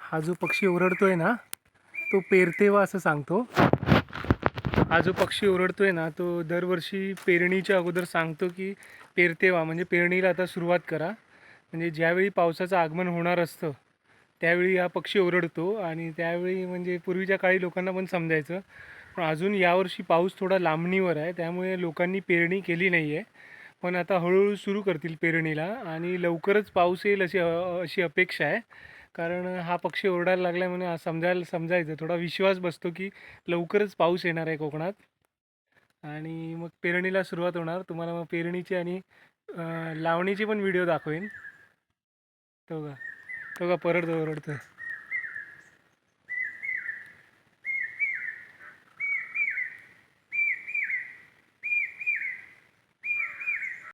हा जो पक्षी ओरडतोय ना तो पेरतेवा असं सांगतो. हा जो पक्षी ओरडतोय ना तो दरवर्षी पेरणीच्या अगोदर सांगतो की पेरतेवा म्हणजे पेरणीला आता सुरुवात करा. म्हणजे ज्यावेळी पावसाचं आगमन होणार असतं त्यावेळी हा पक्षी ओरडतो आणि त्यावेळी म्हणजे पूर्वीच्या काळी लोकांना पण समजायचं. पण अजून यावर्षी पाऊस थोडा लांबणीवर आहे त्यामुळे लोकांनी पेरणी केली नाही आहे. पण आता हळूहळू सुरू करतील पेरणीला आणि लवकरच पाऊस येईल अशी अपेक्षा आहे. कारण हा पक्षी ओरडायला लागला म्हणजे समजायचं थोडा विश्वास बसतो की लवकरच पाऊस येणार आहे कोकणात आणि मग पेरणीला सुरुवात होणार. तुम्हाला मग पेरणीची आणि लावणीची पण व्हिडिओ दाखवेन. तो का परत ओरडतोय.